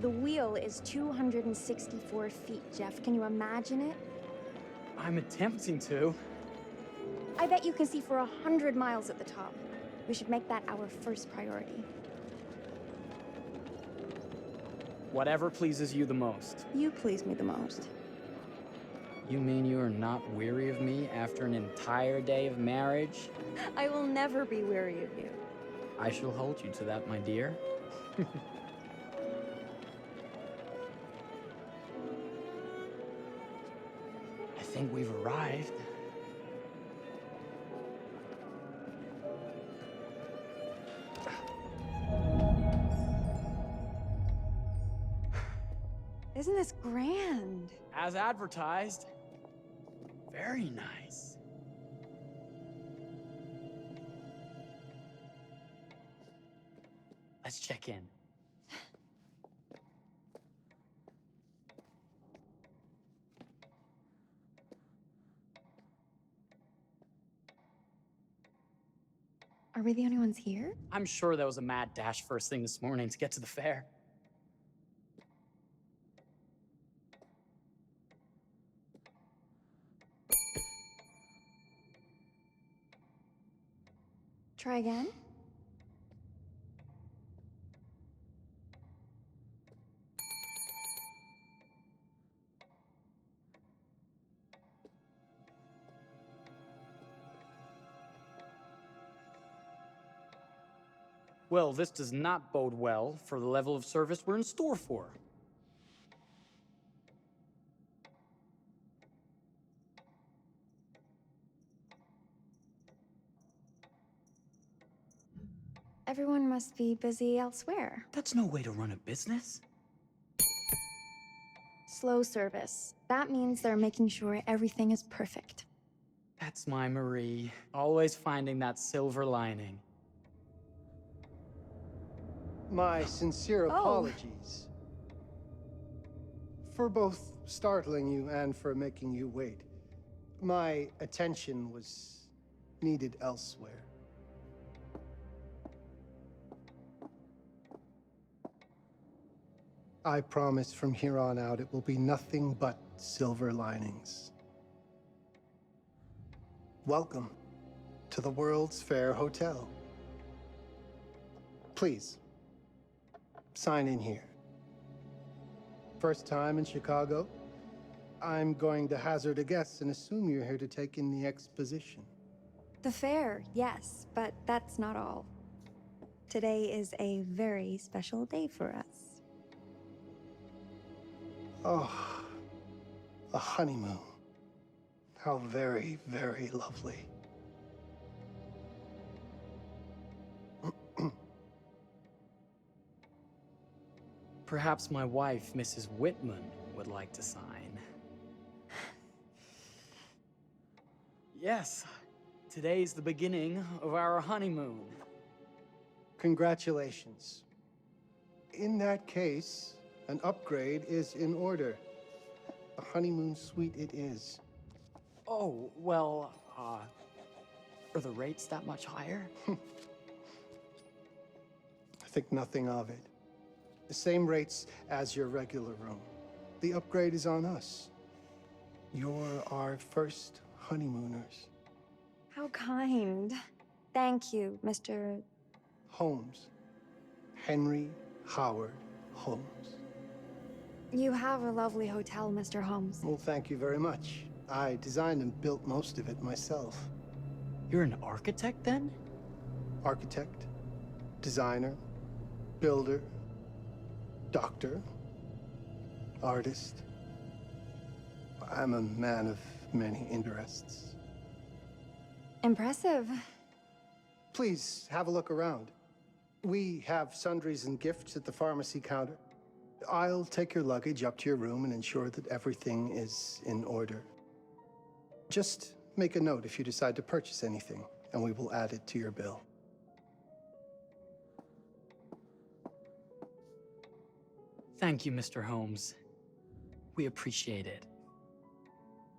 The wheel is 264 feet, Jeff. Can you imagine it? I'm attempting to. I bet you can see for 100 miles at the top. We should make that our first priority. Whatever pleases you the most. You please me the most. You mean you are not weary of me after an entire day of marriage? I will never be weary of you. I shall hold you to that, my dear. I think we've arrived. Isn't this grand? As advertised. Very nice. Let's check in. Are we the only ones here? I'm sure there was a mad dash first thing this morning to get to the fair. Try again? Well, this does not bode well for the level of service we're in store for. Everyone must be busy elsewhere. That's no way to run a business. Slow service. That means they're making sure everything is perfect. That's my Marie, always finding that silver lining. My sincere apologies for both startling you and for making you wait. My attention was needed elsewhere. I promise from here on out it will be nothing but silver linings. Welcome to the World's Fair Hotel. Please, sign in here. First time in Chicago? I'm going to hazard a guess and assume you're here to take in the exposition. The fair, yes, but that's not all. Today is a very special day for us. Oh, a honeymoon. How very, very lovely. Perhaps my wife, Mrs. Whitman, would like to sign. Yes, today's the beginning of our honeymoon. Congratulations. In that case, an upgrade is in order. A honeymoon suite it is. Oh, well, are the rates that much higher? I think nothing of it. The same rates as your regular room. The upgrade is on us. You're our first honeymooners. How kind. Thank you, Mr. Holmes. Henry Howard Holmes. You have a lovely hotel, Mr. Holmes. Well, thank you very much. I designed and built most of it myself. You're an architect, then? Architect, designer, builder, doctor, artist. I'm a man of many interests. Impressive. Please have a look around. We have sundries and gifts at the pharmacy counter. I'll take your luggage up to your room and ensure that everything is in order. Just make a note if you decide to purchase anything, and we will add it to your bill. Thank you, Mr. Holmes. We appreciate it.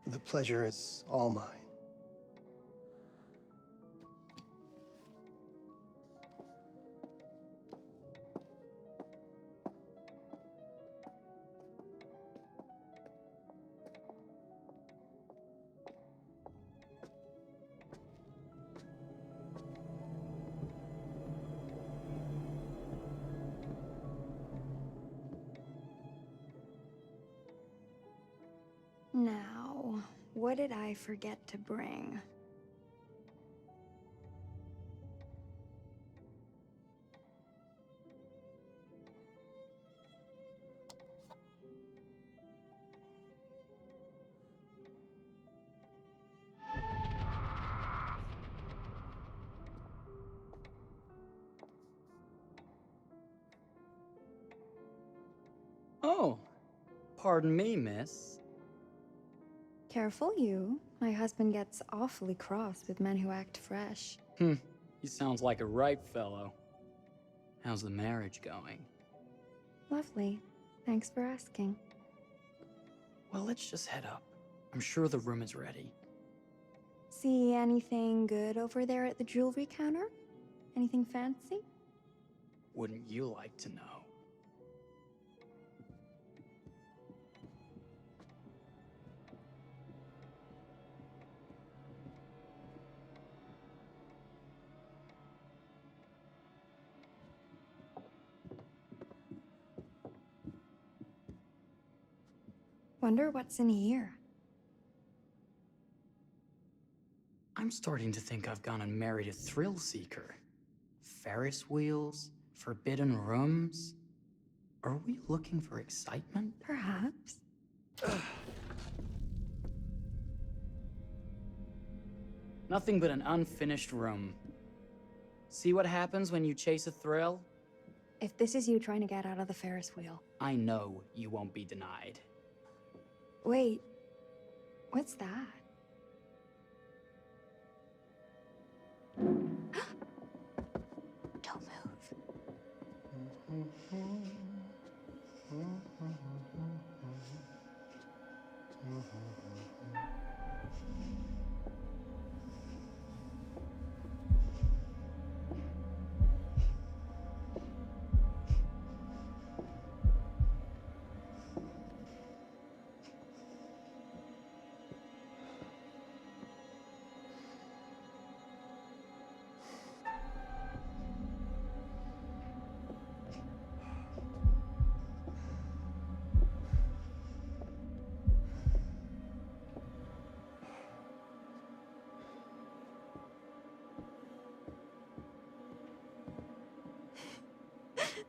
The pleasure is all mine. Now, what did I forget to bring? Oh, pardon me, miss. Careful you. My husband gets awfully cross with men who act fresh. He sounds like a ripe fellow. How's the marriage going? Lovely. Thanks for asking. Well, let's just head up. I'm sure the room is ready. See anything good over there at the jewelry counter? Anything fancy? Wouldn't you like to know? Wonder what's in here. I'm starting to think I've gone and married a thrill seeker. Ferris wheels, forbidden rooms. Are we looking for excitement? Perhaps. Nothing but an unfinished room. See what happens when you chase a thrill? If this is you trying to get out of the Ferris wheel. I know you won't be denied. Wait, what's that? Don't move.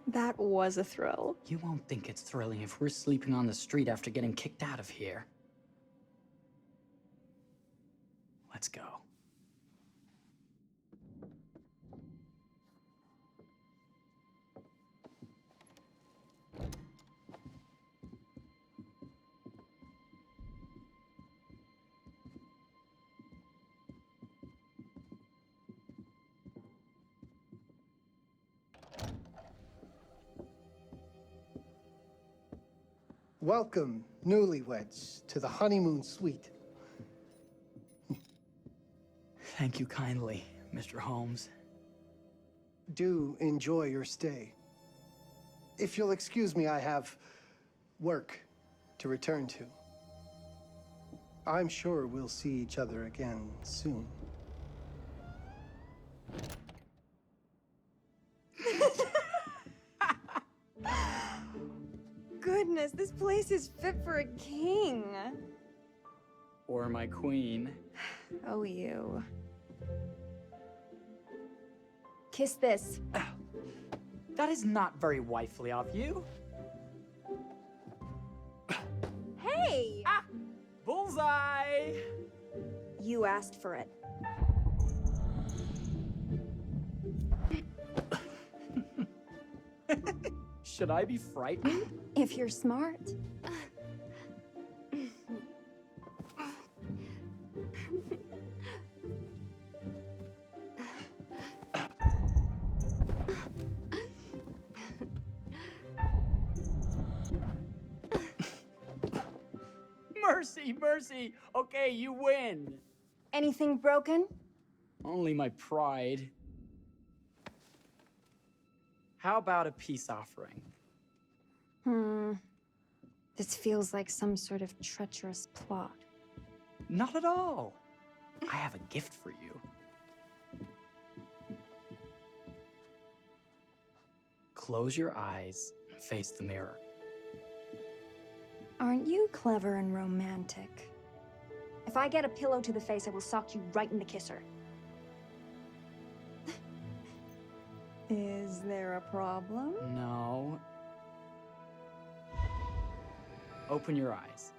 That was a thrill. You won't think it's thrilling if we're sleeping on the street after getting kicked out of here. Let's go. Welcome, newlyweds, to the honeymoon suite. Thank you kindly, Mr. Holmes. Do enjoy your stay. If you'll excuse me, I have work to return to. I'm sure we'll see each other again soon. Goodness, this place is fit for a king. Or my queen. Oh, you. Kiss this. That is not very wifely of you. Hey! Bullseye! You asked for it. Should I be frightened? If you're smart. Mercy, mercy! Okay, you win. Anything broken? Only my pride. How about a peace offering? This feels like some sort of treacherous plot. Not at all. I have a gift for you. Close your eyes and face the mirror. Aren't you clever and romantic? If I get a pillow to the face, I will sock you right in the kisser. Is there a problem? No. Open your eyes.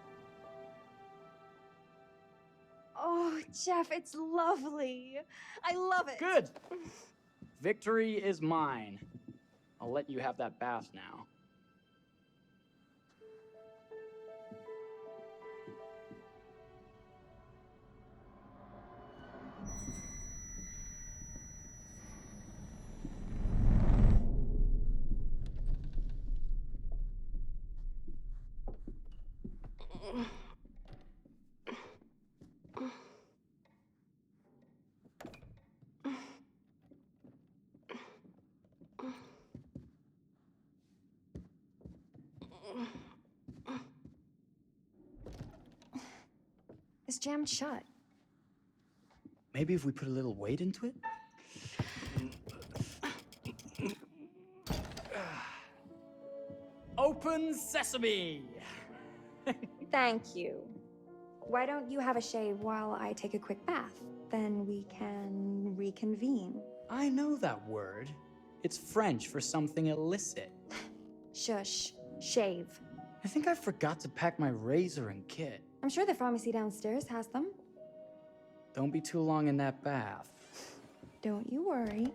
Oh, Jeff, it's lovely. I love it. Good! Victory is mine. I'll let you have that bath now. It's jammed shut. Maybe if we put a little weight into it? Open sesame! Thank you. Why don't you have a shave while I take a quick bath? Then we can reconvene. I know that word. It's French for something illicit. Shush. Shave. I think I forgot to pack my razor and kit. I'm sure the pharmacy downstairs has them. Don't be too long in that bath. Don't you worry.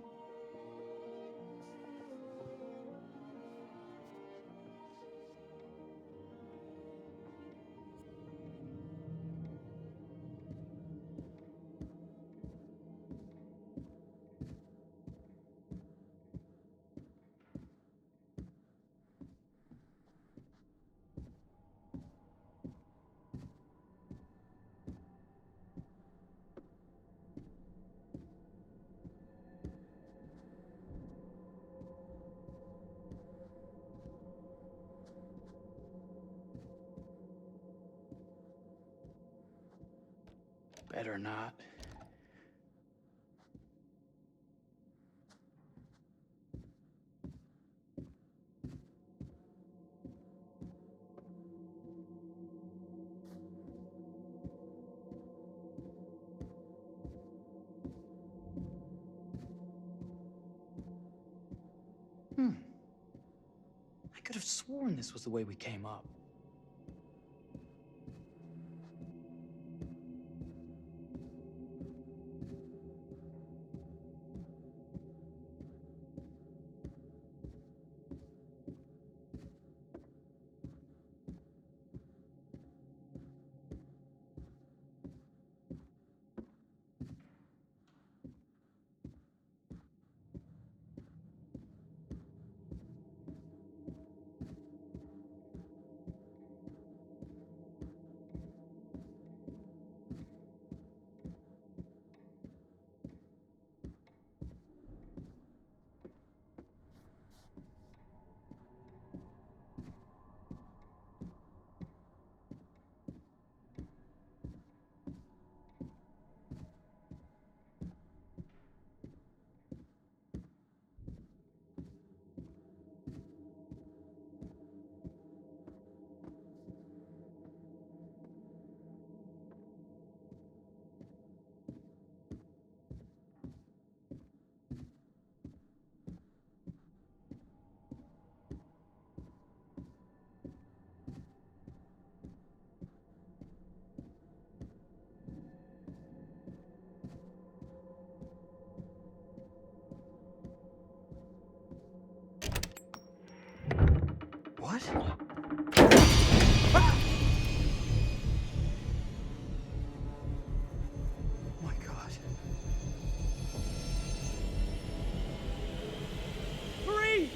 Better not. I could have sworn this was the way we came up. What? Ah! Oh my God. Marie!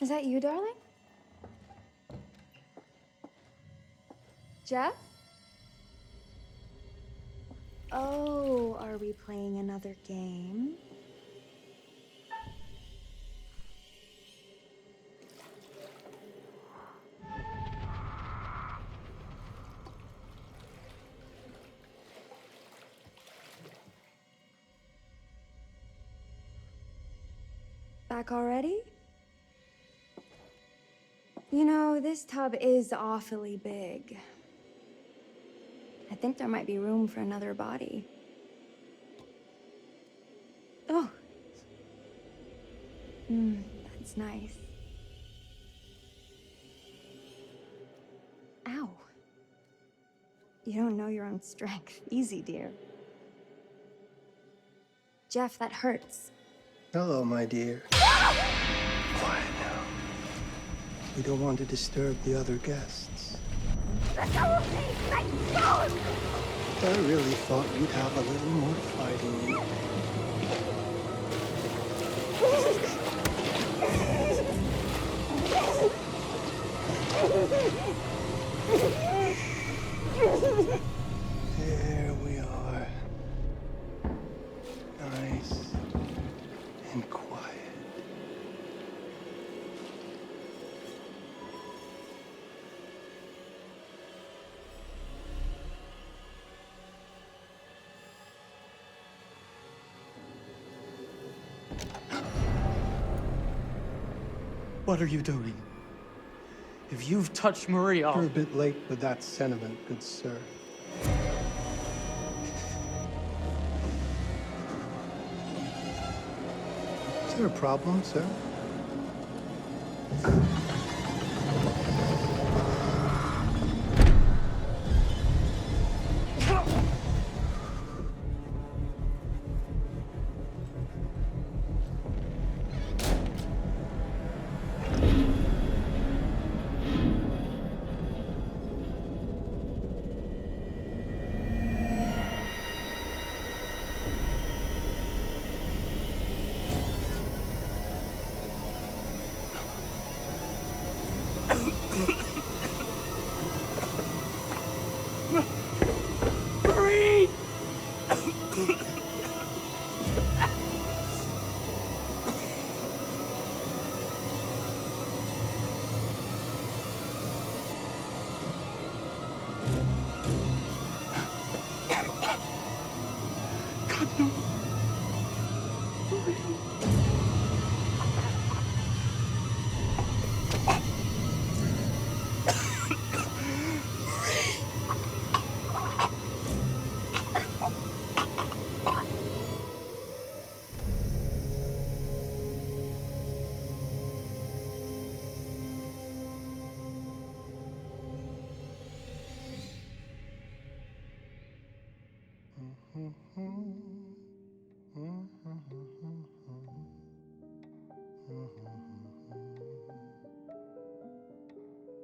Is that you, darling? Jeff? Oh, are we playing another game? Back already? You know, this tub is awfully big. I think there might be room for another body. Oh. That's nice. Ow. You don't know your own strength. Easy, dear. Jeff, that hurts. Hello, my dear. Quiet now. We don't want to disturb the other guests. Let go of me! Let go! I really thought we'd have a little more fighting. There we are. Nice and quiet. What are you doing? If you've touched Maria, You're a bit late with that sentiment, good sir. Is there a problem, sir?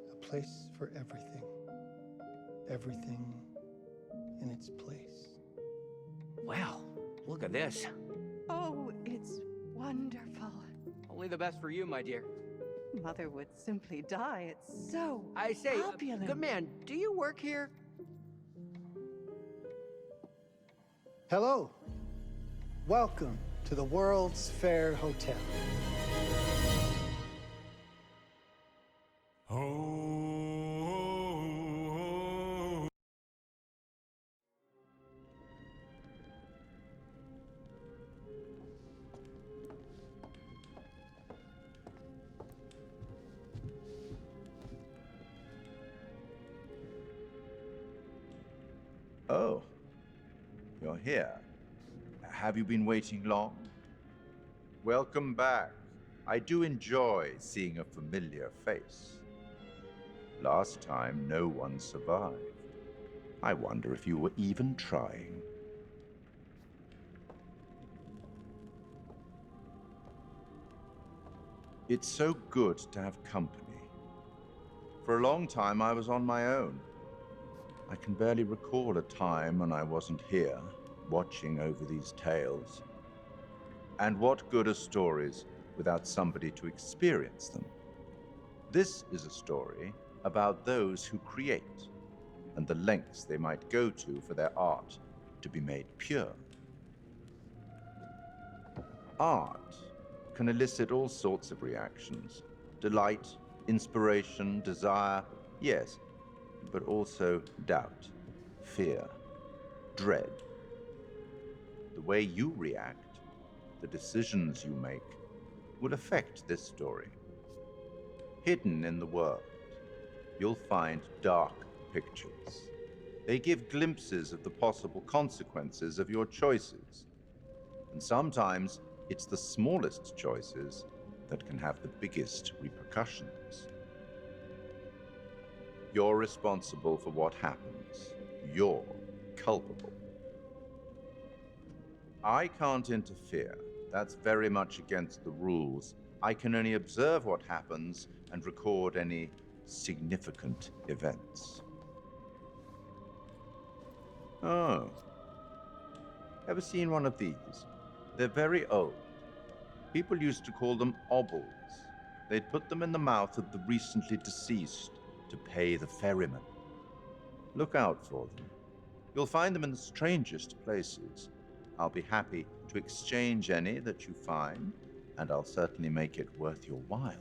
A place for everything. Everything in its place. Wow, look at this. Oh, it's wonderful. Only the best for you, my dear. Mother would simply die. It's so I say, opulent. good man, do you work here? Hello. Welcome to the World's Fair Hotel. Oh, you're here. Have you been waiting long? Welcome back. I do enjoy seeing a familiar face. Last time, no one survived. I wonder if you were even trying. It's so good to have company. For a long time, I was on my own. I can barely recall a time when I wasn't here, watching over these tales. And what good are stories without somebody to experience them? This is a story about those who create and the lengths they might go to for their art to be made pure. Art can elicit all sorts of reactions: delight, inspiration, desire, yes, but also doubt, fear, dread. The way you react, the decisions you make, will affect this story. Hidden in the world, you'll find dark pictures. They give glimpses of the possible consequences of your choices. And sometimes it's the smallest choices that can have the biggest repercussions. You're responsible for what happens. You're culpable. I can't interfere. That's very much against the rules. I can only observe what happens and record any significant events. Oh. Ever seen one of these? They're very old. People used to call them obels. They'd put them in the mouth of the recently deceased to pay the ferryman. Look out for them. You'll find them in the strangest places. I'll be happy to exchange any that you find, and I'll certainly make it worth your while.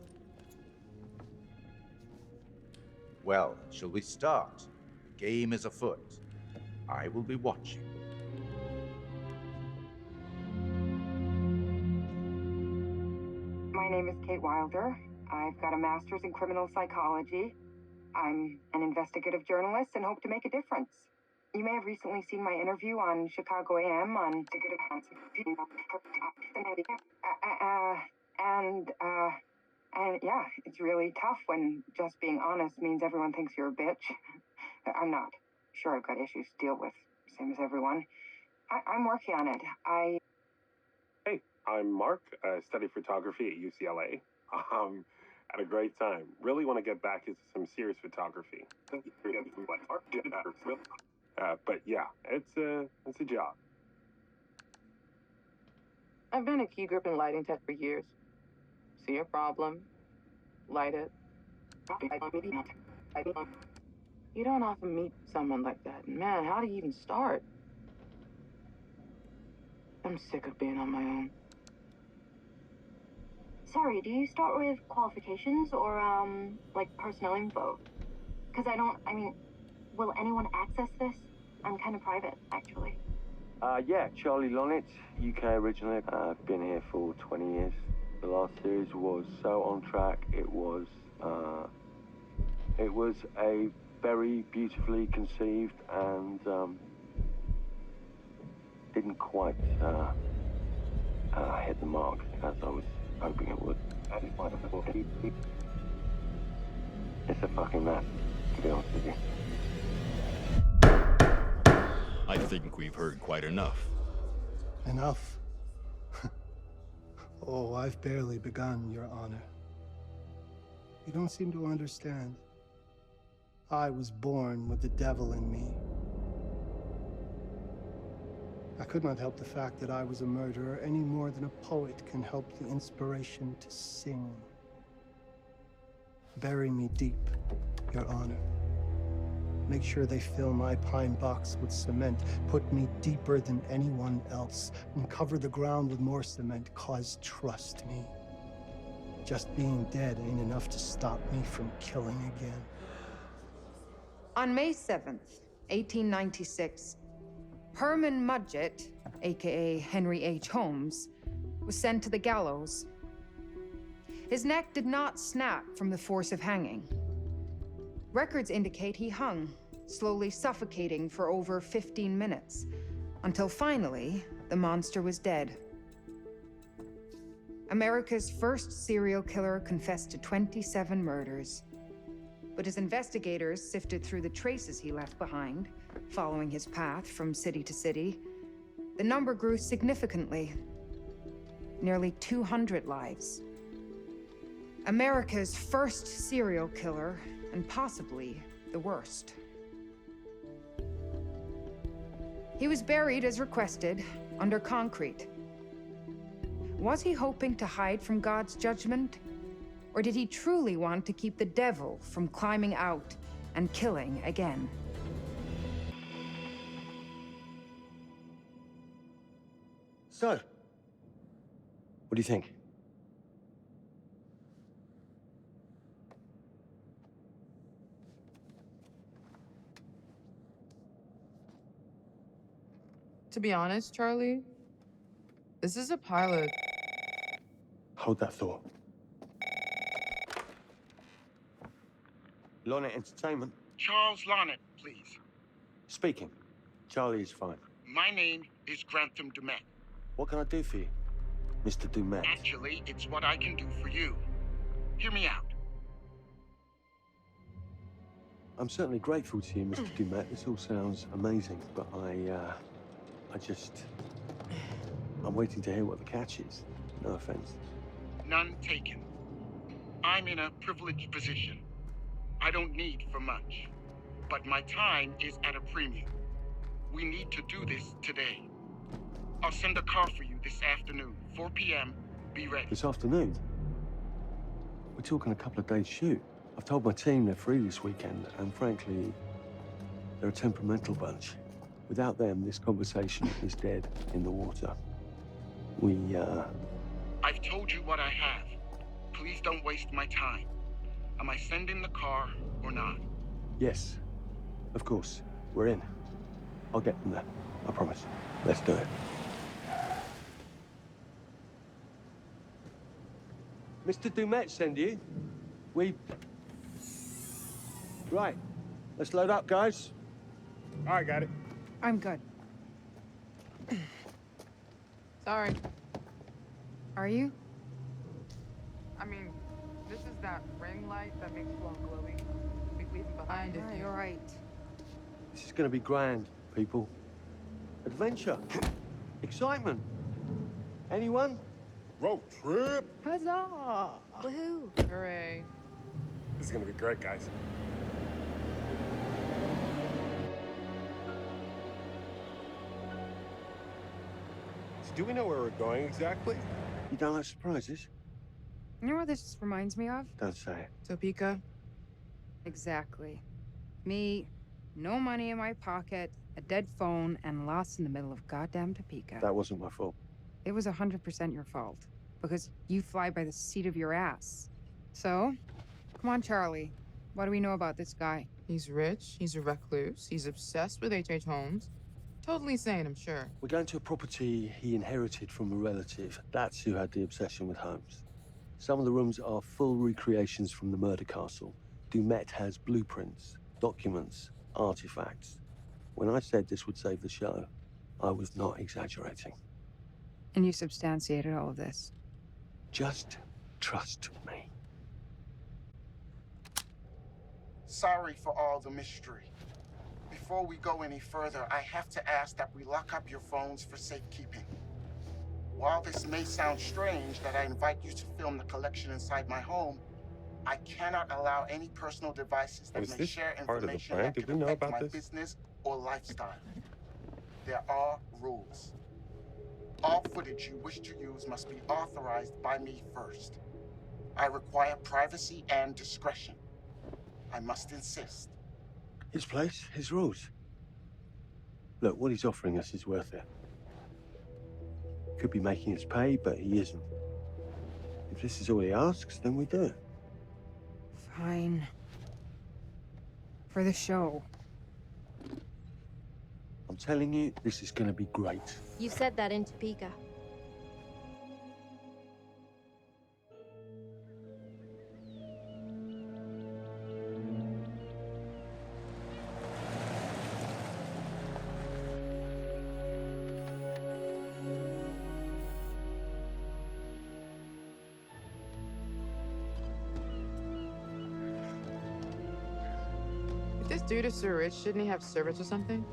Well, shall we start? The game is afoot. I will be watching. My name is Kate Wilder. I've got a master's in criminal psychology. I'm an investigative journalist and hope to make a difference. You may have recently seen my interview on Chicago AM on and yeah, it's really tough when just being honest means everyone thinks you're a bitch. I'm not. Sure, I've got issues to deal with, same as everyone. I'm working on it. Hey, I'm Mark. I study photography at UCLA. Had a great time. Really want to get back into some serious photography. But yeah, it's a job. I've been a key grip and lighting tech for years. See a problem, light it. You don't often meet someone like that. Man, how do you even start? I'm sick of being on my own. Sorry, do you start with qualifications or, like personnel info? Because will anyone access this? I'm kind of private, actually. Yeah, Charlie Lonitz, UK originally. I've been here for 20 years. The last series was so on track. It was a very beautifully conceived and didn't quite hit the mark as I was hoping it would. It's a fucking mess, to be honest with you. I think we've heard quite enough. Enough? Oh, I've barely begun, Your Honor. You don't seem to understand. I was born with the devil in me. I could not help the fact that I was a murderer any more than a poet can help the inspiration to sing. Bury me deep, Your Honor. Make sure they fill my pine box with cement. Put me deeper than anyone else. And cover the ground with more cement, 'cause trust me, just being dead ain't enough to stop me from killing again. On May 7th, 1896, Herman Mudgett, aka Henry H. Holmes, was sent to the gallows. His neck did not snap from the force of hanging. Records indicate he hung, slowly suffocating for over 15 minutes, until finally, the monster was dead. America's first serial killer confessed to 27 murders. But as investigators sifted through the traces he left behind, following his path from city to city, the number grew significantly. Nearly 200 lives. America's first serial killer, and possibly the worst. He was buried as requested, under concrete. Was he hoping to hide from God's judgment? Or did he truly want to keep the devil from climbing out and killing again? So, what do you think? To be honest, Charlie, this is a pilot. Hold that thought. Lonnet Entertainment. Charles Lonnet, please. Speaking. Charlie is fine. My name is Grantham Dumet. What can I do for you, Mr. Dumet? Actually, it's what I can do for you. Hear me out. I'm certainly grateful to you, Mr. Dumet. This all sounds amazing, but I'm waiting to hear what the catch is. No offense. None taken. I'm in a privileged position. I don't need for much, but my time is at a premium. We need to do this today. I'll send a car for you this afternoon, 4 p.m. Be ready. This afternoon? We're talking a couple of days shoot. I've told my team they're free this weekend, and frankly, they're a temperamental bunch. Without them, this conversation is dead in the water. I've told you what I have. Please don't waste my time. Am I sending the car or not? Yes, of course. We're in. I'll get them there. I promise. Let's do it. Mr. Dumet send you? Right. Let's load up, guys. All right, got it. I'm good. Sorry. Are you? I mean, this is that ring light that makes you all glowy. We leave it behind if you... You're right. This is gonna be grand, people. Adventure. Excitement. Anyone? Road trip. Huzzah! Woohoo! Hooray. This is gonna be great, guys. So do we know where we're going exactly? You don't like surprises? You know what this reminds me of? Don't say it. Topeka? Exactly. Me, no money in my pocket, a dead phone, and lost in the middle of goddamn Topeka. That wasn't my fault. It was 100% your fault. Because you fly by the seat of your ass. So, come on, Charlie. What do we know about this guy? He's rich, he's a recluse, he's obsessed with H.H. Holmes. Totally sane, I'm sure. We're going to a property he inherited from a relative. That's who had the obsession with Holmes. Some of the rooms are full recreations from the murder castle. Dumet has blueprints, documents, artifacts. When I said this would save the show, I was not exaggerating. And you substantiated all of this? Just trust me. Sorry for all the mystery. Before we go any further, I have to ask that we lock up your phones for safekeeping. While this may sound strange that I invite you to film the collection inside my home, I cannot allow any personal devices that may share information that could affect my business or lifestyle. There are rules. All footage you wish to use must be authorized by me first. I require privacy and discretion. I must insist. His place, his rules. Look, what he's offering us is worth it. Could be making us pay, but he isn't. If this is all he asks, then we do it. Fine. For the show. I'm telling you, this is gonna be great. You said that in Topeka. If this dude is so rich, shouldn't he have servants or something?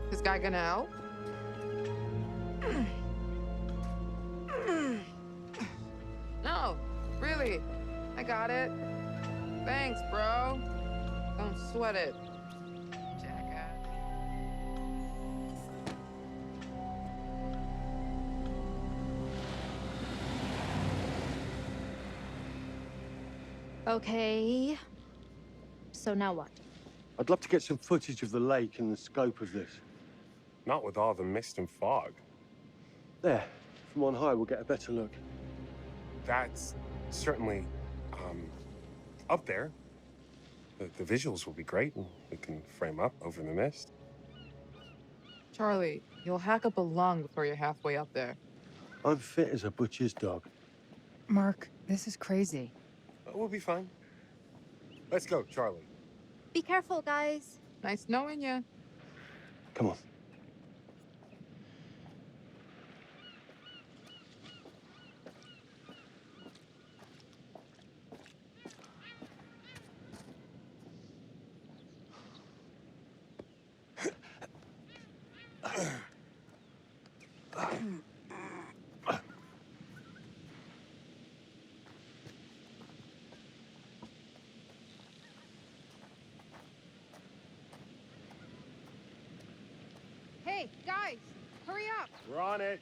This guy gonna help? No, really. I got it. Thanks, bro. Don't sweat it. Jackass. Okay. So now what? I'd love to get some footage of the lake and the scope of this. Not with all the mist and fog. There, from on high, we'll get a better look. That's certainly, up there. The visuals will be great, and we can frame up over the mist. Charlie, you'll hack up a lung before you're halfway up there. I'm fit as a butcher's dog. Mark, this is crazy. We'll be fine. Let's go, Charlie. Be careful, guys. Nice knowing you. Come on. Hey, guys, hurry up. We're on it.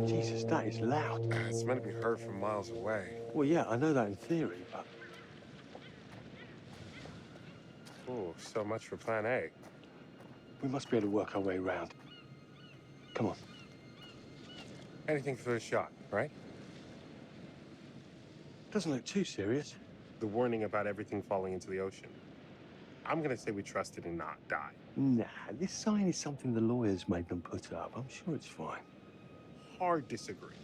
Jesus, that is loud. It's meant to be heard from miles away. Well, yeah, I know that in theory, but... Oh, so much for plan A. we must be able to work our way around. Come on. Anything for the shot, right? Doesn't look too serious. The warning about everything falling into the ocean. I'm gonna say we trust it and not die. Nah, this sign is something the lawyers made them put up. I'm sure it's fine. Hard disagree.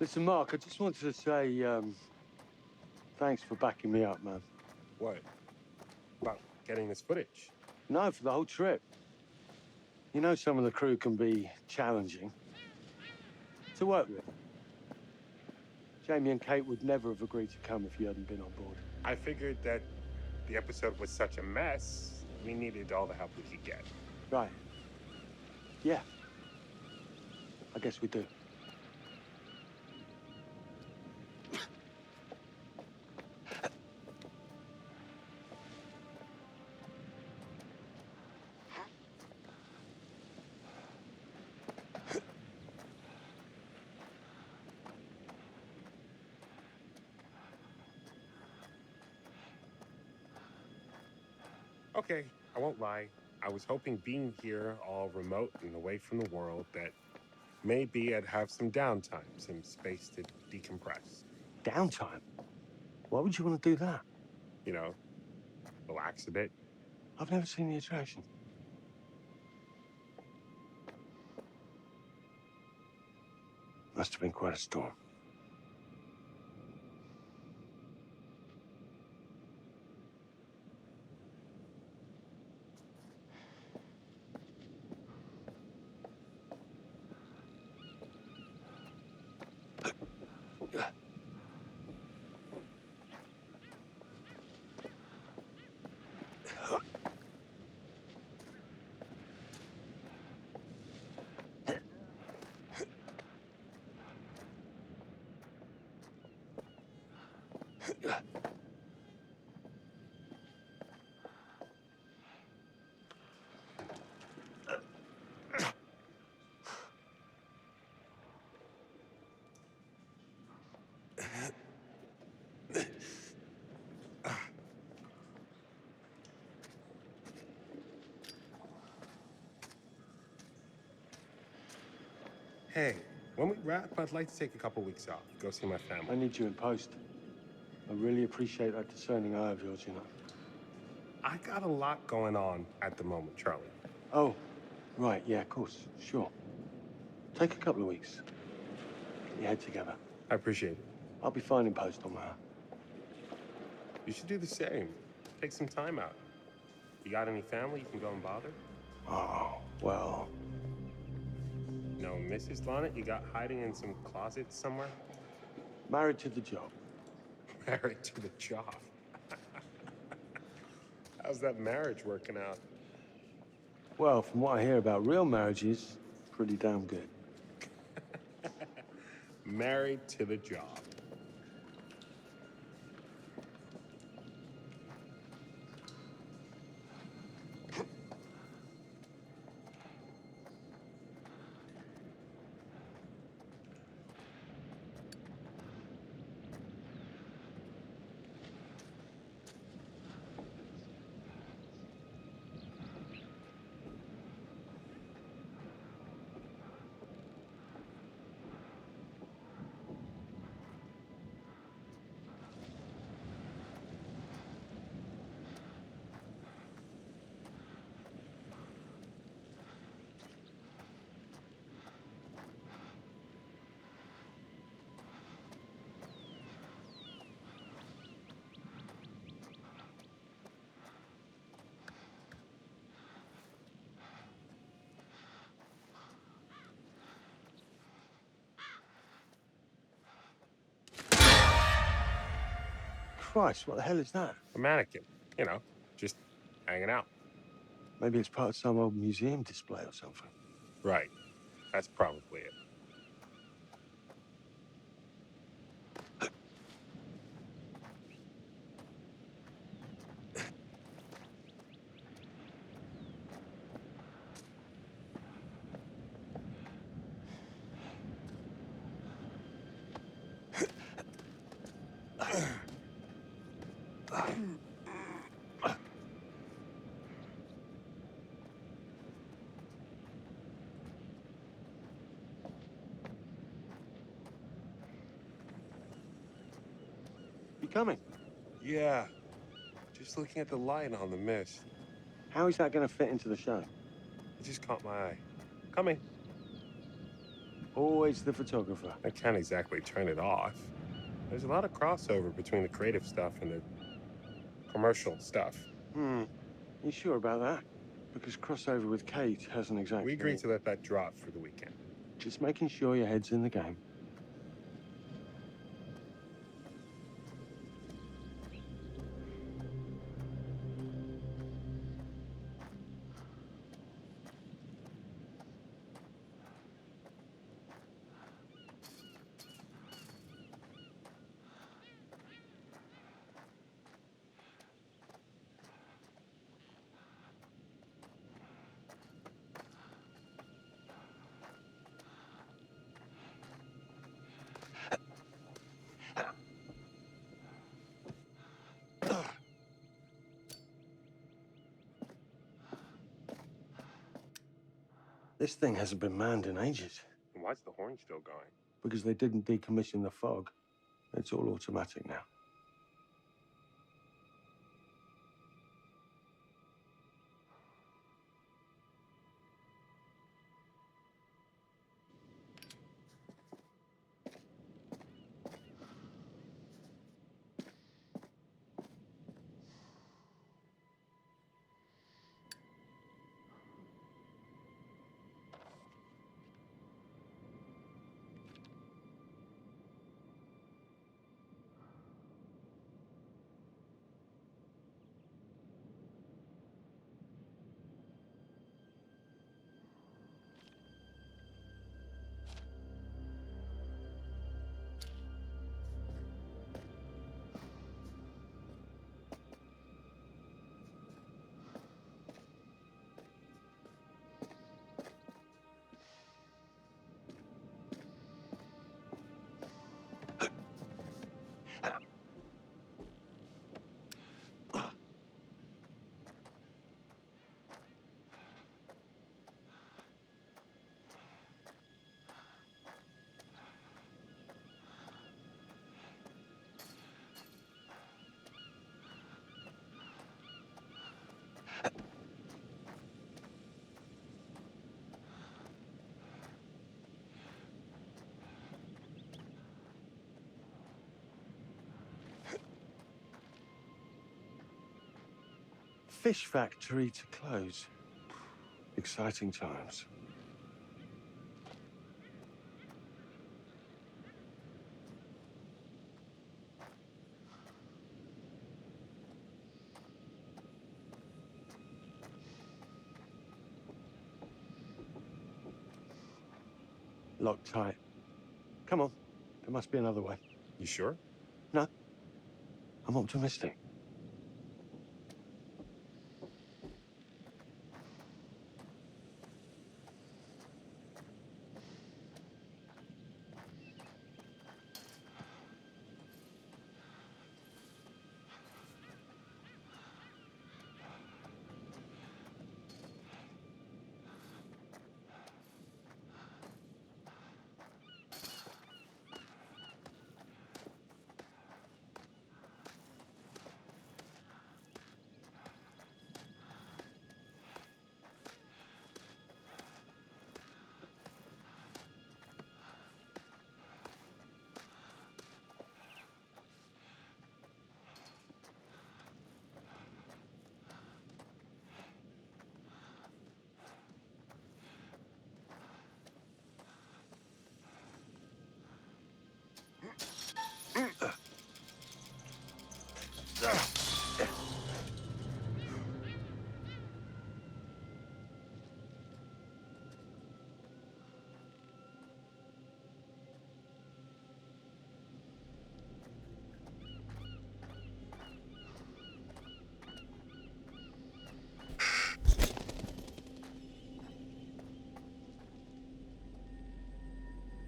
Listen, Mark, I just wanted to say, thanks for backing me up, man. What? About getting this footage? No, for the whole trip. You know some of the crew can be challenging to work with. Jamie and Kate would never have agreed to come if you hadn't been on board. I figured that the episode was such a mess, we needed all the help we could get. Right. Yeah. I guess we do. Okay, I won't lie. I was hoping being here all remote and away from the world that maybe I'd have some downtime, some space to decompress. Downtime? Why would you want to do that? You know, relax a bit. I've never seen the attraction. Must have been quite a storm. Hey, when we wrap, I'd like to take a couple weeks off, go see my family. I need you in post. I really appreciate that discerning eye of yours, you know. I got a lot going on at the moment, Charlie. Oh, right, yeah, of course, sure. Take a couple of weeks. Get your head together. I appreciate it. I'll be fine in post on that. You should do the same. Take some time out. You got any family you can go and bother? Oh, well... No, Mrs. Lonnet, you got hiding in some closet somewhere? Married to the job. Married to the job. How's that marriage working out? Well, from what I hear about real marriages, pretty damn good. Married to the job. Christ, what the hell is that? A mannequin, you know, just hanging out. Maybe it's part of some old museum display or something. Right. That's probably it. You coming? Yeah. Just looking at the light on the mist. How is that going to fit into the show? It just caught my eye. Coming. Always the photographer. I can't exactly turn it off. There's a lot of crossover between the creative stuff and the commercial stuff. You sure about that? Because crossover with Kate hasn't exactly... We agreed to let that drop for the weekend. Just making sure your head's in the game. This thing hasn't been manned in ages. And why's the horn still going? Because they didn't decommission the fog. It's all automatic now. Fish factory to close. Exciting times. Locked tight. Come on. There must be another way. You sure? No. I'm optimistic.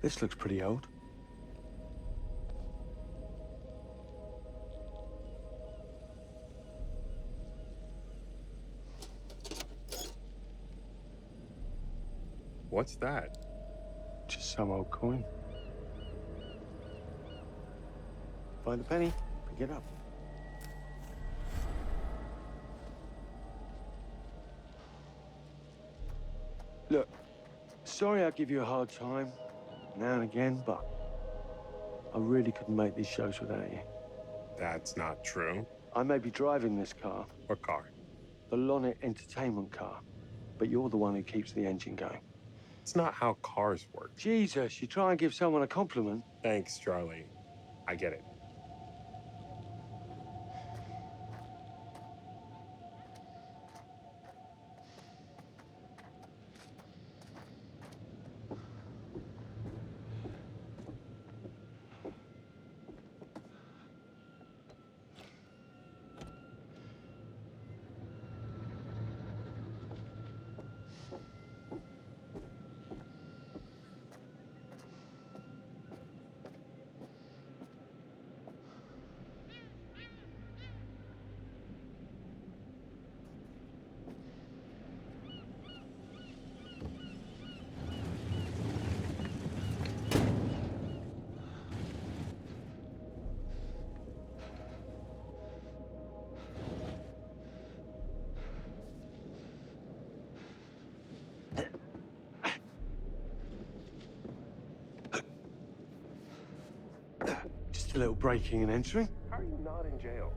This looks pretty old. What's that? Just some old coin. Find a penny, pick it up. Look, sorry I give you a hard time now and again, but I really couldn't make these shows without you. That's not true. I may be driving this car. What car? The Lonnet Entertainment car. But you're the one who keeps the engine going. It's not how cars work. Jesus, you try and give someone a compliment. Thanks, Charlie. I get it. Just a little breaking and entering. How are you not in jail?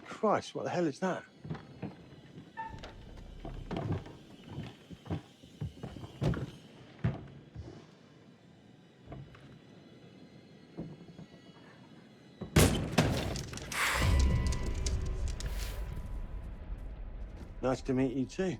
Christ, what the hell is that? Nice to meet you too.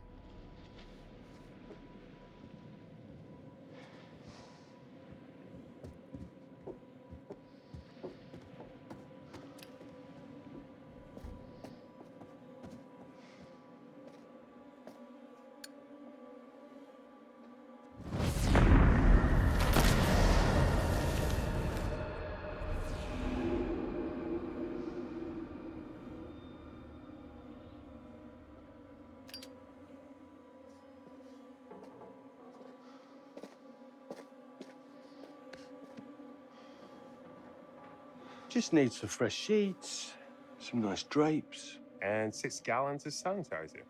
Just need some fresh sheets, some nice drapes. And 6 gallons of sanitizer.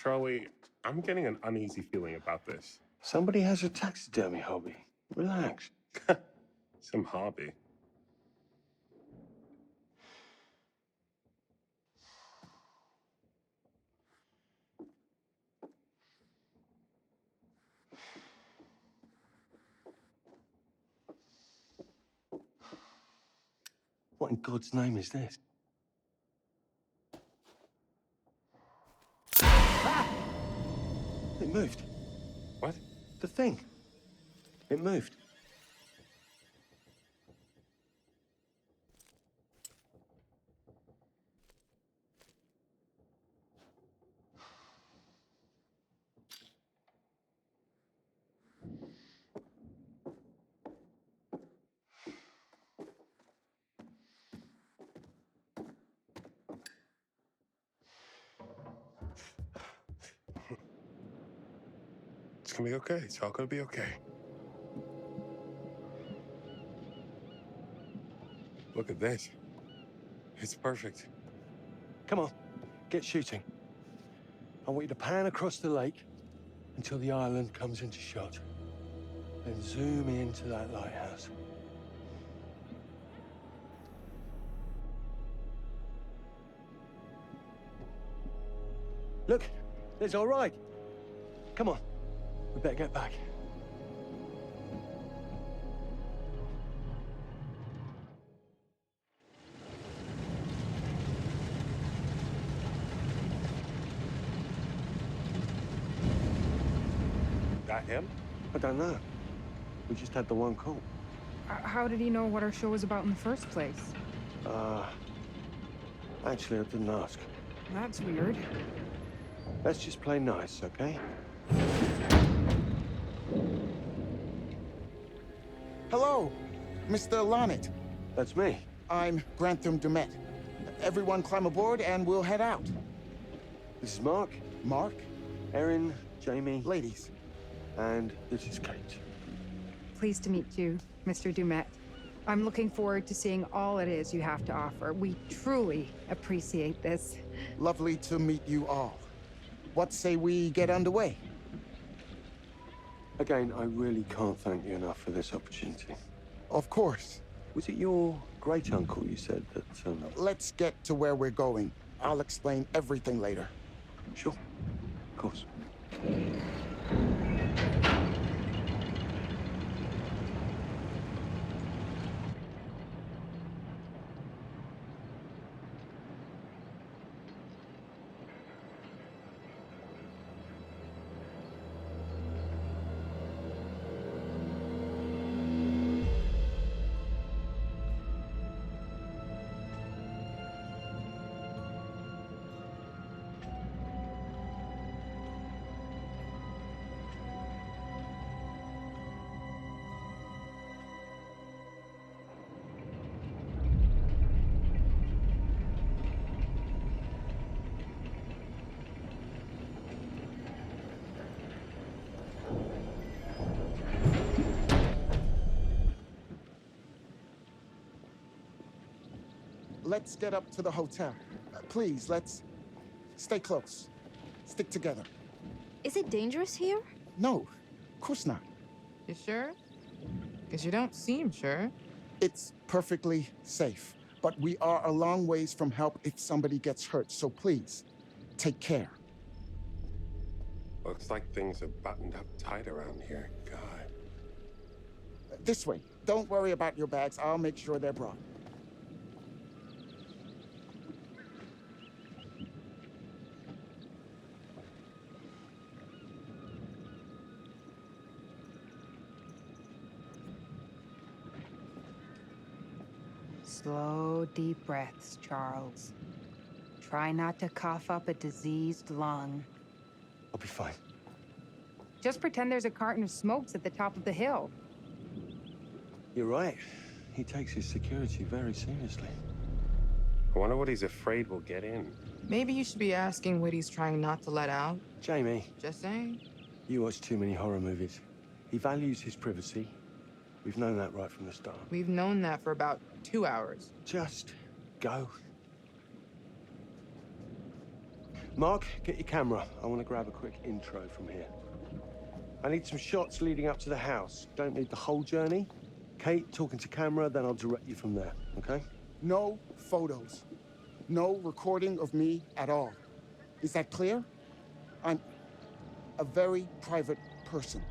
Charlie, I'm getting an uneasy feeling about this. Somebody has a taxidermy hobby. Relax. Some hobby. What in God's name is this? Ah! It moved. What? The thing. It moved. It's gonna be okay. It's all gonna be okay. Look at this. It's perfect. Come on, get shooting. I want you to pan across the lake until the island comes into shot. Then zoom into that lighthouse. Look, it's all right. Come on, we better get back. That him? I don't know. We just had the one call. How did he know what our show was about in the first place? Actually, I didn't ask. That's weird. Let's just play nice, okay? Hello, Mr. Lonnet. That's me. I'm Grantham Dumet. Everyone climb aboard and we'll head out. This is Mark. Mark? Erin, Jamie. Ladies. And this is Kate. Pleased to meet you, Mr. Dumet. I'm looking forward to seeing all it is you have to offer. We truly appreciate this. Lovely to meet you all. What say we get underway? Again, I really can't thank you enough for this opportunity. Of course. Was it your great-uncle you said that, Let's get to where we're going. I'll explain everything later. Sure. Of course. Let's get up to the hotel. Please, let's stay close. Stick together. Is it dangerous here? No, of course not. You sure? Because you don't seem sure. It's perfectly safe, but we are a long ways from help if somebody gets hurt, so please, take care. Looks like things are buttoned up tight around here. God. This way. Don't worry about your bags. I'll make sure they're brought. Slow, deep breaths, Charles. Try not to cough up a diseased lung. I'll be fine. Just pretend there's a carton of smokes at the top of the hill. You're right. He takes his security very seriously. I wonder what he's afraid will get in. Maybe you should be asking what he's trying not to let out. Jamie. Just saying. You watch too many horror movies. He values his privacy. We've known that right from the start. We've known that for about 2 hours. Just go. Mark, get your camera. I want to grab a quick intro from here. I need some shots leading up to the house. Don't need the whole journey. Kate, talking to camera, then I'll direct you from there, okay? No photos. No recording of me at all. Is that clear? I'm a very private person.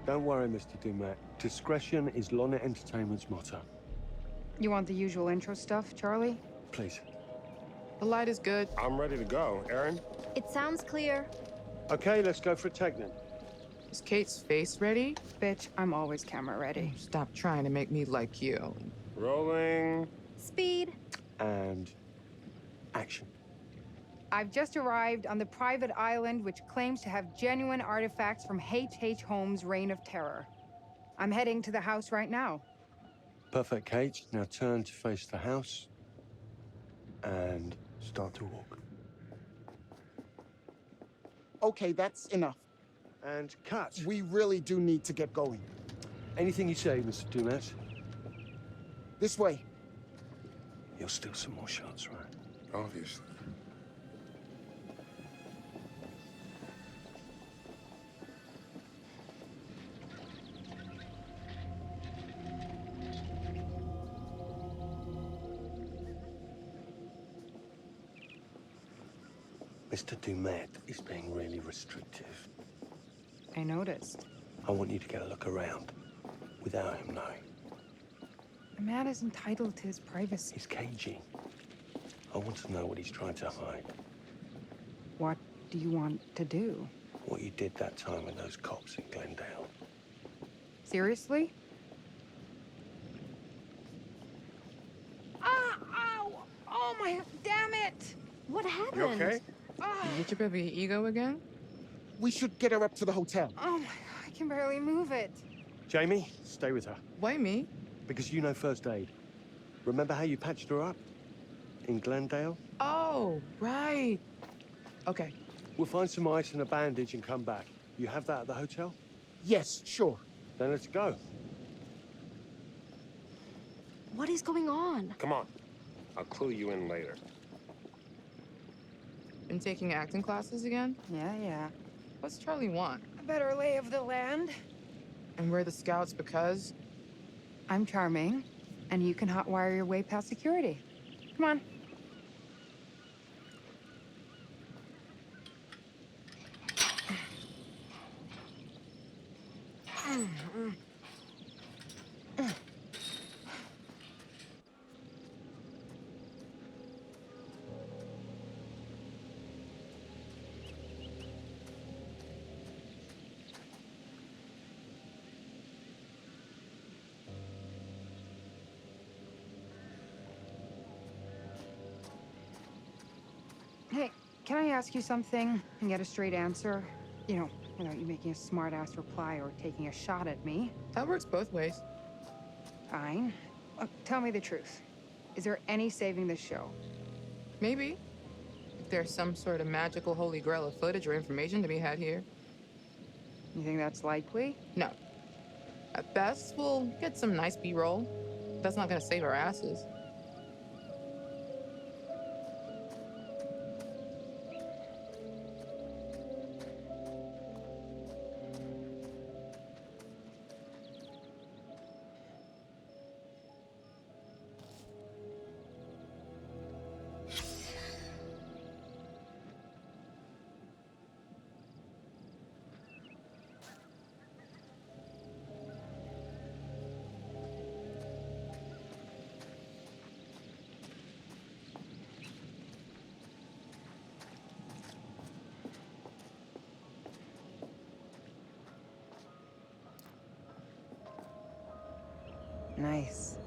Don't worry, Mr. Dumet. Discretion is Lonnet Entertainment's motto. You want the usual intro stuff, Charlie? Please. The light is good. I'm ready to go. Aaron? It sounds clear. Okay, let's go for a take then. Is Kate's face ready? Bitch, I'm always camera ready. Stop trying to make me like you. Rolling. Speed. And action. I've just arrived on the private island which claims to have genuine artifacts from H.H. Holmes' Reign of Terror. I'm heading to the house right now. Perfect, Kate. Now turn to face the house. And start to walk. Okay, that's enough. And cut. We really do need to get going. Anything you say, Mr. Dumet. This way. You'll steal some more shots, right? Obviously. Mr. Dumet is being really restrictive. I noticed. I want you to get a look around without him knowing. A man is entitled to his privacy. He's cagey. I want to know what he's trying to hide. What do you want to do? What you did that time with those cops in Glendale. Seriously? Ah! Ow! Oh my... Damn it! What happened? You okay? You get your baby ego again? We should get her up to the hotel. Oh my God, I can barely move it. Jamie, stay with her. Why me? Because you know first aid. Remember how you patched her up? In Glendale? Oh, right. Okay. We'll find some ice and a bandage and come back. You have that at the hotel? Yes, sure. Then let's go. What is going on? Come on. I'll clue you in later. Been taking acting classes again? Yeah. What's Charlie want? A better lay of the land. And we're the scouts because? I'm charming, and you can hotwire your way past security. Come on. Hey, can I ask you something and get a straight answer? You know, without you making a smart-ass reply or taking a shot at me. That works both ways. Fine. Look, tell me the truth. Is there any saving this show? Maybe. If there's some sort of magical holy grail of footage or information to be had here. You think that's likely? No. At best, we'll get some nice B-roll. That's not gonna save our asses. Nice.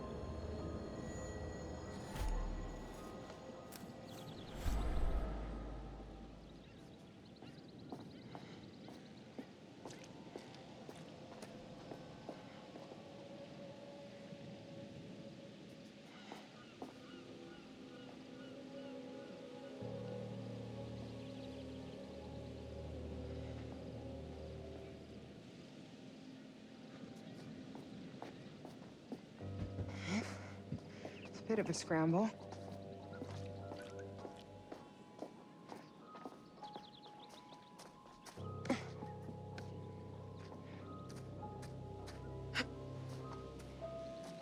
It's a bit of a scramble.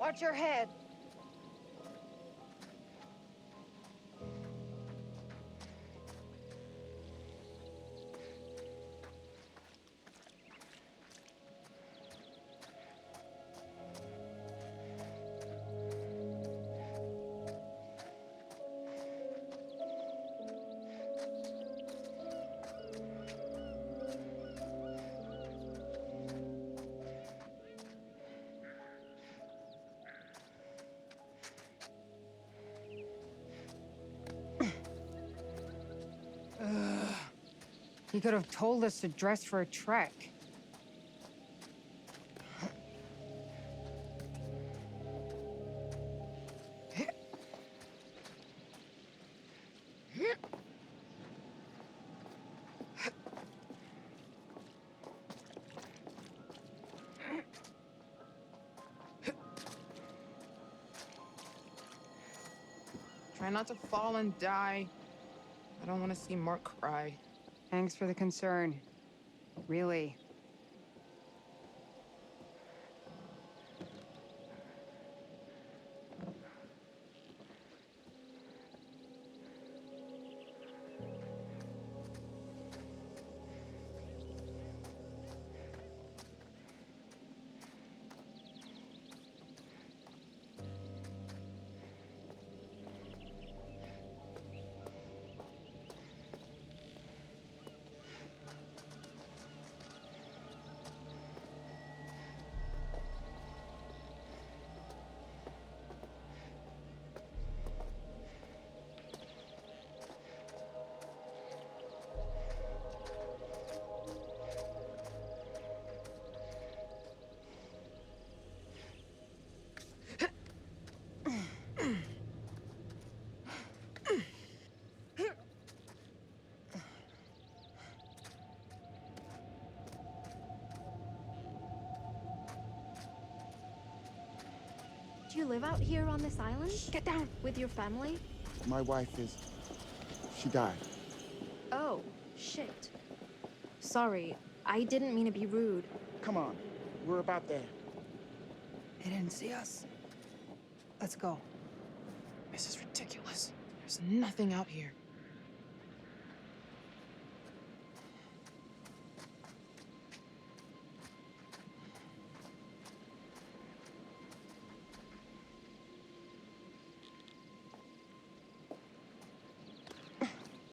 Watch your head. He could have told us to dress for a trek. Try not to fall and die. I don't want to see Mark cry. Thanks for the concern. Really. Do you live out here on this island? Get down. With your family? My wife is... she died. Oh, shit. Sorry, I didn't mean to be rude. Come on, we're about there. They didn't see us. Let's go. This is ridiculous. There's nothing out here.